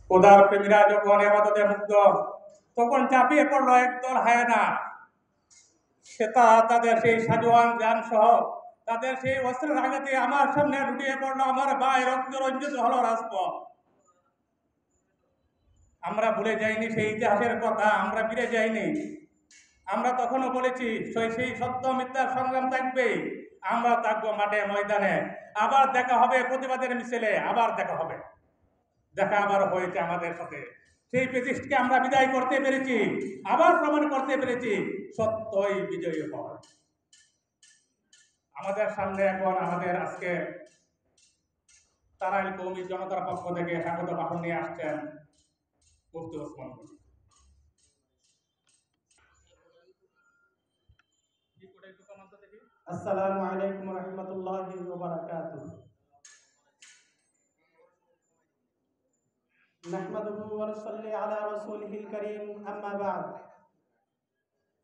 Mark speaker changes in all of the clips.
Speaker 1: খোদার প্রেমীরা যখন এবাদতে মুগ্ধ, তখন চাপিয়ে পড়লো একদল হায়না। সে তাদের সেই সাজোয়ান যান সহ তাদের সেই অস্ত্রের আঘাতে আমার সামনে লুটিয়ে পড়লো। আমার ভাই রক্ত রঞ্জিত হলো রাজপথ। আমরা ভুলে যাইনি সেই ইতিহাসের কথা, আমরা ফিরে যাইনি। আমরা তখনও বলেছি সেই সত্য মিথ্যার সংগ্রাম থাকবে, আমরা থাকবো মাঠে ময়দানে। আবার দেখা হবে প্রতিবাদের মিছিলে, আবার দেখা হবে। দেখা আবার হয়েছে আমাদের সাথে। সেই ফ্যাসিস্টকে আমরা বিদায় করতে পেরেছি, আবার প্রমাণ করতে পেরেছি সত্যই বিজয়ী হয়। আমাদের সামনে এখন আমাদের আজকে তারাইল কওমি জনতার পক্ষ থেকে স্বাগত ভাষণ নিয়ে আসছেন মুফতি ওসমান গনি।
Speaker 2: আসসালামু আলাইকুম ওয়া রাহমাতুল্লাহি ওয়া বারাকাতুহু। নাহমাদুহু ওয়া নুসাল্লি আলা রাসূলিহিল কারীম, আম্মা বা'দ।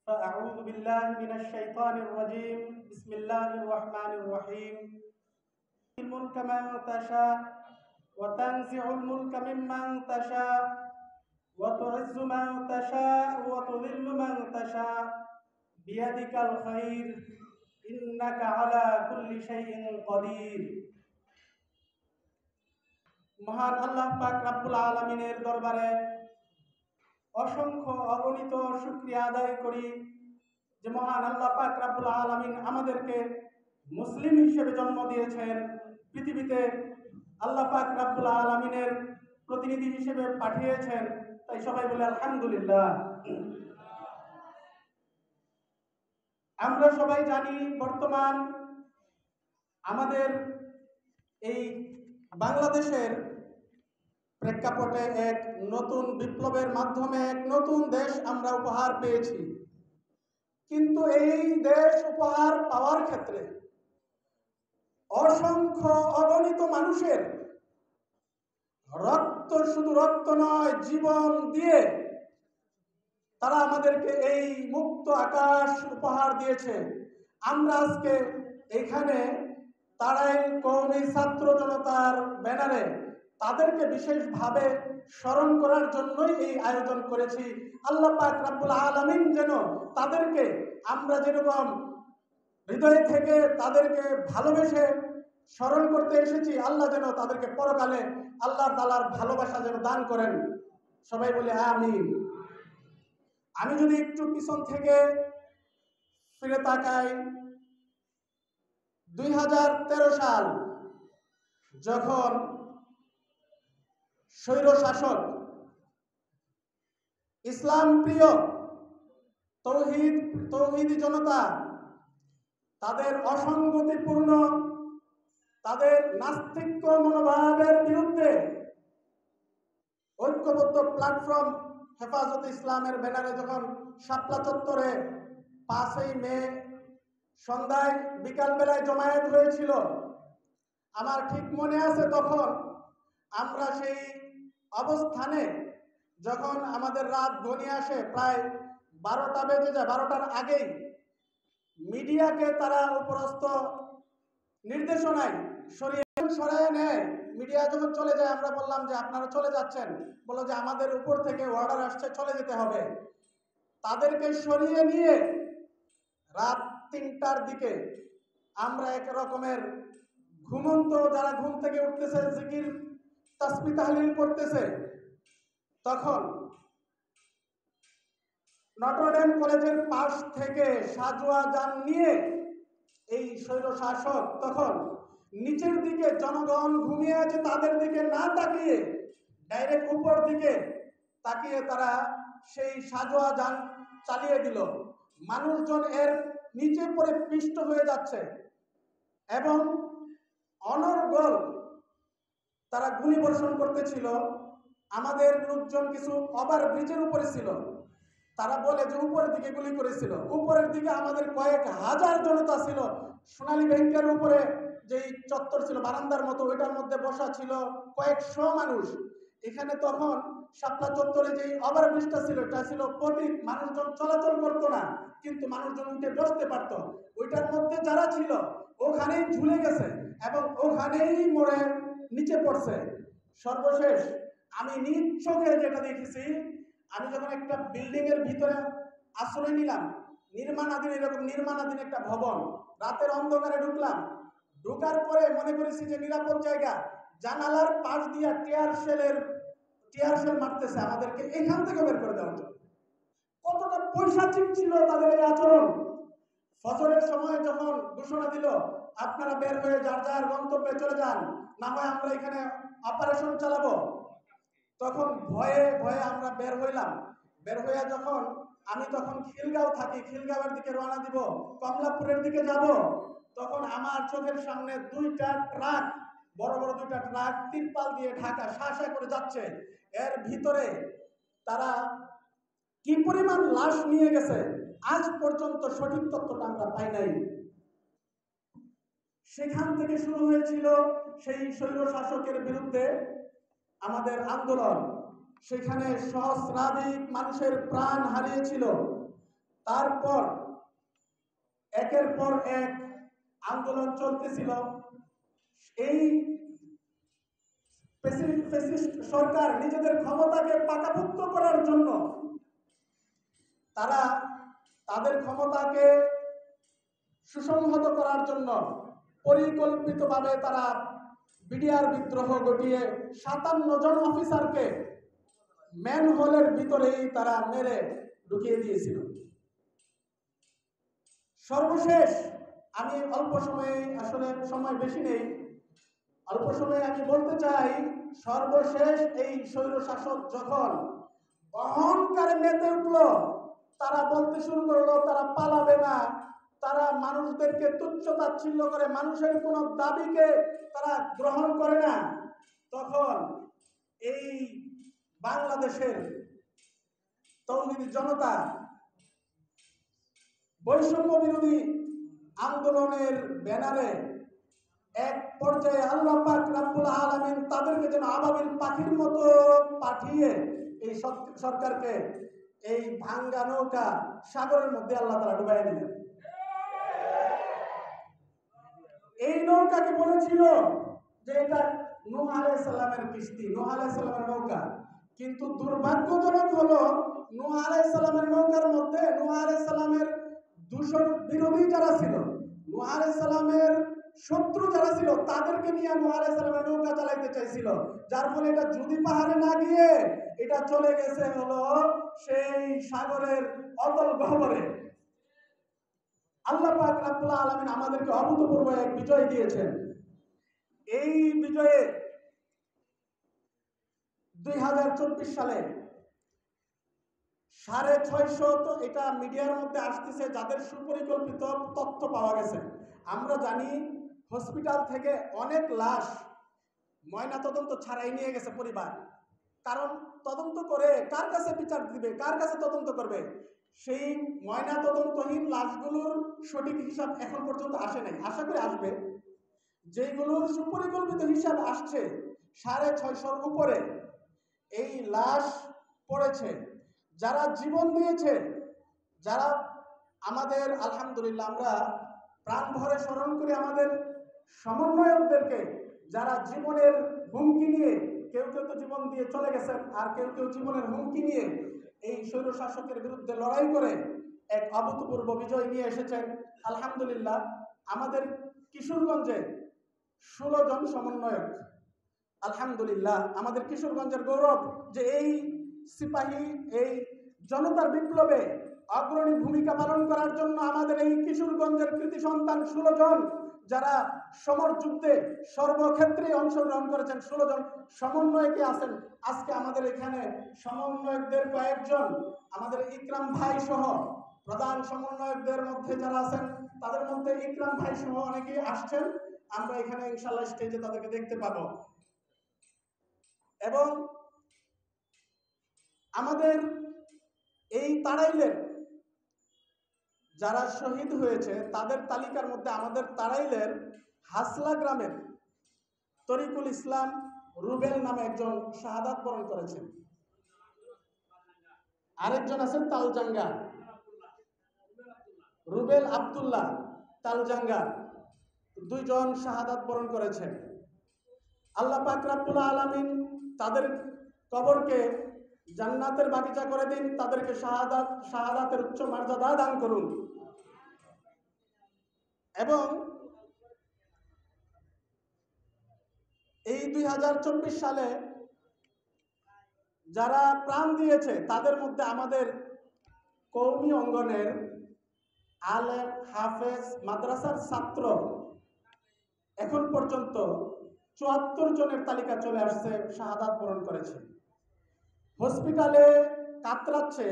Speaker 2: ফাআউযু বিল্লাহি মিনাশ শাইতানির রাজীম। বিসমিল্লাহির রাহমানির রাহিম। তুল মুলকা মান তাশা ওয়া তানজি'ুল মুলকা মিম্মান তাশা ওয়া তু'ইজ্জু মান তাশা ওয়া তুযিল্লু মান তাশা বিয়াদিকাল খায়র ইন্নাকা আলা কুল্লি শাইইন কাদির। মহান আল্লাহ পাক রব্বুল আলামিনের দরবারে অসংখ্য অগণিত শুকরিয়া আদায় করি যে মহান আল্লাহ পাক রব্বুল আলামিন আমাদেরকে মুসলিম হিসেবে জন্ম দিয়েছেন, পৃথিবীতে আল্লাহ পাক রব্বুল আলামিনের প্রতিনিধি হিসেবে পাঠিয়েছেন। তাই সবাই বলে আলহামদুলিল্লাহ। আমরা সবাই জানি বর্তমান আমাদের এই বাংলাদেশের প্রেক্ষাপটে এক নতুন বিপ্লবের মাধ্যমে এক নতুন দেশ আমরা উপহার পেয়েছি। কিন্তু এই দেশ উপহার পাওয়ার ক্ষেত্রে অসংখ্য অগণিত মানুষের রক্ত, শুধু রক্ত নয়, জীবন দিয়ে তারা আমাদেরকে এই মুক্ত আকাশ উপহার দিয়েছে। আমরা আজকে এখানে তারাইল কওমি ছাত্র জনতার ব্যানারে তাদেরকে বিশেষভাবে স্মরণ করার জন্যই এই আয়োজন করেছি। আল্লাহ পাক রব্বুল আলামিন যেন তাদেরকে, আমরা যেরকম হৃদয় থেকে তাদেরকে ভালোবেসে স্মরণ করতে এসেছি, আল্লাহ যেন তাদেরকে পরকালে আল্লাহ তাআলার ভালোবাসা যেন দান করেন। সবাই বলে আমিন। আমি যদি একটু পিছন থেকে ফিরে তাকাই, 2013 সাল যখন স্বৈর শাসক ইসলাম প্রিয় তৌহিদি জনতা তাদের অসঙ্গতিপূর্ণ, তাদের নাস্তিক্য মনোভাবের বিরুদ্ধে ঐক্যবদ্ধ প্ল্যাটফর্ম হেফাজতে ইসলামের ব্যানারে যখন শাপলা চত্বরে 5ই মে সন্ধ্যায় বিকালবেলায় জমায়েত হয়েছিল, আমার ঠিক মনে আছে তখন আমরা সেই অবস্থানে, যখন আমাদের রাত ঘনিয়ে আসে, প্রায় 12টা বেজে যায়, 12টার আগেই মিডিয়াকে তারা উপরস্থ নির্দেশনায় সরিয়ে নেয়। মিডিয়া যখন চলে যায়, আমরা বললাম যে আপনারা চলে যাচ্ছেন, বললো যে আমাদের উপর থেকে অর্ডার আসছে, চলে যেতে হবে। তাদেরকে সরিয়ে নিয়ে রাত 3টার দিকে আমরা এক রকমের ঘুমন্ত, যারা ঘুম থেকে উঠতেছে, জিকির তাসবিহ তাহলিল করতেছে, তখন নটরডেম কলেজের পাশ থেকে সাজোয়া যান নিয়ে এই স্বৈর শাসক তখন নিচের দিকে জনগণ ঘুমিয়ে আছে তাদের দিকে না তাকিয়ে ডাইরেক্ট উপর দিকে তাকিয়ে তারা সেই সাজোয়া যান চালিয়ে দিল। মানুষজন এর নিচে পড়ে পিষ্ট হয়ে যাচ্ছে এবং অনর্গল তারা গুলি বর্ষণ করতেছিল। আমাদের লোকজন কিছু ওভার ব্রিজের উপরে ছিল, তারা বলে যে উপরের দিকে গুলি করেছিল। উপরের দিকে আমাদের কয়েক হাজার জনতা ছিল। সোনালী ব্যাংকের উপরে যেই চত্বর ছিল বারান্দার মতো, ওইটার মধ্যে বসা ছিল কয়েকশো মানুষ। এখানে তখন শাপলা চত্বরে যেই ওভারব্রিজটা ছিল, এটা ছিল পথিক, মানুষজন চলাচল করতো না, কিন্তু মানুষজন উঠে বসতে পারতো। ওইটার মধ্যে যারা ছিল ওখানেই ঝুলে গেছে এবং ওখানেই মরে নিচে পড়ছে। সর্বশেষ আমি নিজ চোখে যেটা দেখেছি, আমি যখন একটা বিল্ডিং এর ভিতরে আশ্রয় নিলাম, নির্মাণাধীন, এরকম নির্মাণাধীন একটা ভবন, রাতের অন্ধকারে ঢুকলাম, ঢোকার পরে মনে করেছি যে নিরাপদ জায়গা, জানালার পাশ দিয়ে টিয়ার শেল মারতেছে আমাদেরকে এখান থেকে বের করে দেওয়ার জন্য। কতটা পৈশাচিক ছিল তাদের এই আচরণ। ফজরের সময় যখন ঘোষণা দিল আপনারা বের হয়ে যার যার গন্তব্যে চলে যান, না হয় আমরা এখানে অপারেশন চালাবো, তখন ভয়ে ভয়ে আমরা বের হইলাম। বের হইয়া যখন আমি তখন খিলগাঁও থাকি, খিলগাঁওয়ের দিকে রওনা দিব, কমলাপুরের দিকে যাব, তখন আমার চোখের সামনে দুইটা ট্রাক, বড় বড় দুইটা ট্রাক তিরপাল দিয়ে ঢাকা শাঁসা করে যাচ্ছে। এর ভিতরে তারা কি পরিমাণ লাশ নিয়ে গেছে আজ পর্যন্ত সঠিক তথ্যটা আমরা পাই নাই। সেখান থেকে শুরু হয়েছিল সেই স্বৈর শাসকের বিরুদ্ধে আমাদের আন্দোলন। সেখানে সহস্রাধিক মানুষের প্রাণ হারিয়েছিল। তারপর একের পর এক আন্দোলন চলতেছিল। এই ফ্যাসিস্ট সরকার নিজেদের ক্ষমতাকে পাকাপোক্ত করার জন্য তারা তাদের ক্ষমতাকে সুসংহত করার জন্য পরিকল্পিতভাবে তারা বিডিআর বিদ্রোহ ঘটিয়ে 57 জন অফিসারকে ম্যানহোলের ভিতরেই তারা মেরে ঢুকিয়ে দিয়েছিল। সর্বশেষ আমি অল্প সময়ে, আসলে সময় বেশি নেই, অল্প সময়ে আমি বলতে চাই, সর্বশেষ এই স্বৈর শাসক যখন অহংকারে মেতে উঠল, তারা বলতে শুরু করলো তারা পালাবে না, তারা মানুষদেরকে তুচ্ছ তাচ্ছিল্য করে, মানুষের কোন দাবিকে তারা গ্রহণ করে না, তখন এই বাংলাদেশের তৌহিদি জনতা বৈষম্য বিরোধী আন্দোলনের ব্যানারে এক পর্যায়ে আল্লাহ পাক রব্বুল আলামিন তাদেরকে যেন আবাবিল পাখির মতো পাঠিয়ে এই সরকারকে এই ভাঙ্গা নৌকা সাগরের মধ্যে আল্লাহ তাআলা ডুবাইয়া দিলেন। এই নৌকাকে বলেছিল যে এটা নূহ আলাইহিস সালামের কিস্তি, নূহ আলাইহিস সালামের নৌকা, কিন্তু দুর্ভাগ্যজনক হলো নূহ আলাইহিস সালামের নৌকার মধ্যে নূহ আলাইহিস সালামের দূষণ বিরোধী যারা ছিল, নূহ আলাইহিস সালামের শত্রু যারা ছিল, তাদেরকে নিয়ে নূহ আলাইহিস সালামের নৌকা চালাইতে চাইছিল, যার ফলে এটা যদি পাহাড়ে না গিয়ে এটা চলে গেছে হলো সেই সাগরের অতল গহ্বরে। আল্লাহ পাক রব্বুল আলামিন আমাদেরকে অভূতপূর্ব এক বিজয় দিয়েছেন। এই বিজয়ে 2024 সালে 650, তো এটা মিডিয়ার মধ্যে আসতেছে যাদের সুপরিকল্পিত তথ্য পাওয়া গেছে। আমরা জানি হসপিটাল থেকে অনেক লাশ ময়না তদন্ত ছাড়াই নিয়ে গেছে পরিবার, কারণ তদন্ত করে কার কাছে বিচার দিবে, কার কাছে তদন্ত করবে, সেই ময়না তদন্তহীন লাশগুলোর সঠিক হিসাব এখন পর্যন্ত আসে নাই, আশা করি আসবে। যেগুলোর সুপরিকল্পিত হিসাব আসছে 650-র উপরে এই লাশ পড়েছে। যারা জীবন দিয়েছে, যারা আমাদের, আলহামদুলিল্লাহ আমরা প্রাণ ভরে স্মরণ করি আমাদের সমন্বয়কদেরকে, যারা জীবনের হুমকি নিয়ে, কেউ কেউ তো জীবন দিয়ে চলে গেছেন, আর কেউ কেউ জীবনের হুমকি নিয়ে এই স্বৈর শাসকের বিরুদ্ধে লড়াই করে এক অভূতপূর্ব বিজয় নিয়ে এসেছেন। আলহামদুলিল্লাহ আমাদের কিশোরগঞ্জে 16 জন সমন্বয়ক, আলহামদুলিল্লাহ আমাদের কিশোরগঞ্জের গৌরব যে এই সিপাহী, এই জনতার বিপ্লবে অগ্রণী ভূমিকা পালন করার জন্য আমাদের এই কিশোরগঞ্জের কৃতি সন্তান 16 জন যারা সমর যুদ্ধে সর্বক্ষেত্রে অংশগ্রহণ করেছেন, 16 জন সমন্বয়কে আছেন। আজকে আমাদের এখানে সমন্বয়কদের কয়েকজন, আমাদের ইকরাম ভাই সহ প্রধান সমন্বয়কদের মধ্যে যারা আছেন, তাদের মধ্যে ইকরাম ভাই সহ অনেকেই আসছেন। আমরা এখানে ইনশাআল্লাহ স্টেজে তাদেরকে দেখতে পাবো। এবং আমাদের এই তাড়াইলের যারা শহীদ হয়েছে তাদের তালিকার মধ্যে আমাদের তাড়াইলের হাসলা গ্রামের তরিকুল ইসলাম রুবেল নামে একজন শাহাদাত বরণ করেছেন, আরেকজন আছেন তালজাঙ্গা রুবেল আব্দুল্লাহ তালজাঙ্গা, 2 জন শাহাদাত বরণ করেছেন। আল্লাহ পাক রব্বুল আলামিন তাদের কবরকে জান্নাতের বাগিচা করে দিন, তাদেরকে শাহাদাতের উচ্চ মর্যাদা দান করুন। এবং এই 2024 সালে যারা প্রাণ দিয়েছে তাদের মধ্যে আমাদের কওমি অঙ্গনের আলেম, হাফেজ, মাদ্রাসার ছাত্র এখন পর্যন্ত 74 জনের তালিকা চলে আসছে, শাহাদাত বরণ করেছে। হসপিটালে কাতরাচ্ছে,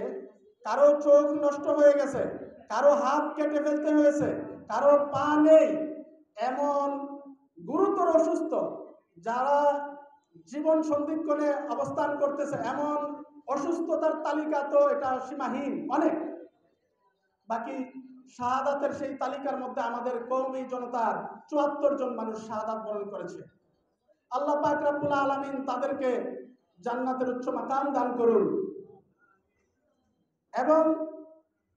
Speaker 2: কারো চোখ নষ্ট হয়ে গেছে, কারো হাত কেটে ফেলতে হয়েছে, কারো পা নেই, এমন গুরুতর অসুস্থ যারা জীবন সন্ধিক্ষণে অবস্থান করতেছে, এমন অসুস্থতার তালিকা তো এটা সীমাহীন অনেক। বাকি শাহাদাতের সেই তালিকার মধ্যে আমাদের কওমি জনতার 74 জন মানুষ শাহাদাত বরণ করেছে। আল্লাহ পাক রব্বুল আলামিন তাদেরকে জান্নাতের উচ্চ মাকাম দান করুন। এবং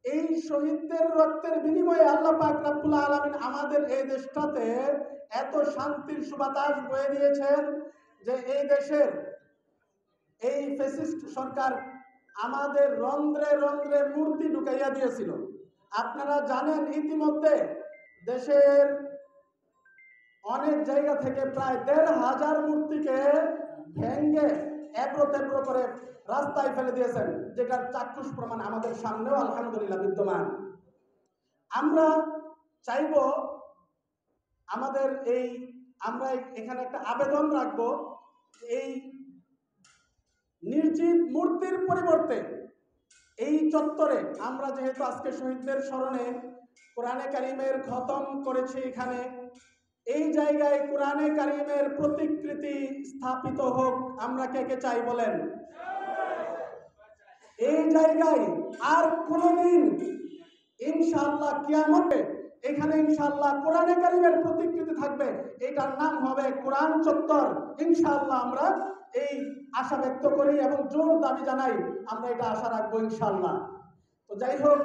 Speaker 2: এই শহীদদের রক্তের বিনিময়ে আল্লাহ পাক রব্বুল আলামিন আমাদের এই দেশটাতে এত শান্তির সুবাতাস বয়ে দিয়েছেন যে এই দেশের এই ফ্যাসিস্ট সরকার আমাদের রন্ধ্রে রন্ধ্রে মূর্তি ঢুকাইয়া দিয়েছিল। আপনারা জানেন ইতিমধ্যে দেশের অনেক জায়গা থেকে প্রায় ১৫০০ মূর্তিকে ভেঙ্গে এবড়ো তেবড়ো করে রাস্তায় ফেলে দিয়েছেন, যেটার চাক্ষুষ প্রমাণ আমাদের সামনেও আলহামদুলিল্লাহ বিদ্যমান। আমরা চাইব আমরা এখানে একটা আবেদন রাখবো, এই নির্জীব মূর্তির পরিবর্তে এই চত্বরে আমরা যেহেতু আজকে শহীদদের স্মরণে কোরআনে কারিমের খতম করেছি, এখানে এই জায়গায় কোরআনে কারিমের প্রতিকৃতি স্থাপিত হোক। আমরা কে কে চাই বলেন? এই জায়গায় আর কোনদিন ইনশাআল্লাহ কিয়ামতে এখানে ইনশাআল্লাহ কোরআনে কারিমের প্রতিকৃতি থাকবে, এটার নাম হবে কোরআন চত্বর। ইনশাআল্লাহ আমরা এই আশা ব্যক্ত করি এবং জোর দাবি জানাই, আমরা এটা আশা রাখবো ইনশাআল্লাহ। তো যাই হোক,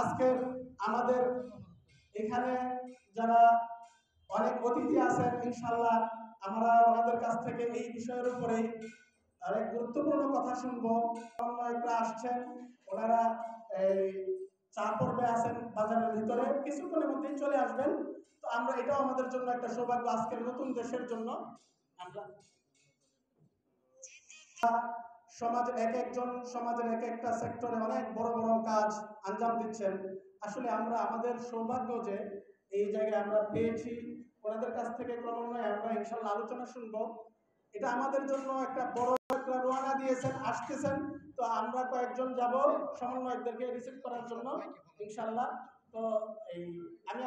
Speaker 2: আজকে আমাদের এখানে যারা অনেক অতিথি আছেন, ইনশাআল্লাহ আমরা ওনাদের কাছ থেকে এই বিষয়ের উপরে অনেক গুরুত্বপূর্ণ কথা শুনবো। সমন্বয়করা আসছেন, ওনারা এই চা পর্বে আছেন বাজারের ভিতরে, কিছুক্ষণের মধ্যেই চলে আসবেন। তো আমরা এটাও আমাদের জন্য একটা সৌভাগ্য, আজকের নতুন দেশের জন্য আমরা সমাজের সমাজের এক একটা সেক্টরে অনেক বড় বড় কাজ আঞ্জাম দিচ্ছেন। আসলে আমাদের সৌভাগ্য যে এই জায়গায় আমরা পেয়েছি। ওনাদের কাছ থেকে ক্রমান্বয়ে আমরা ইনশাআল্লাহ আলোচনা শুনবো। এটা আমাদের জন্য একটা বড় একটা রওনা দিয়েছেন, আসতেছেন। তো আমরা কয়েকজন যাব সমন্বয়কদেরকে রিসিভ করার জন্য ইনশাআল্লাহ। তো আমি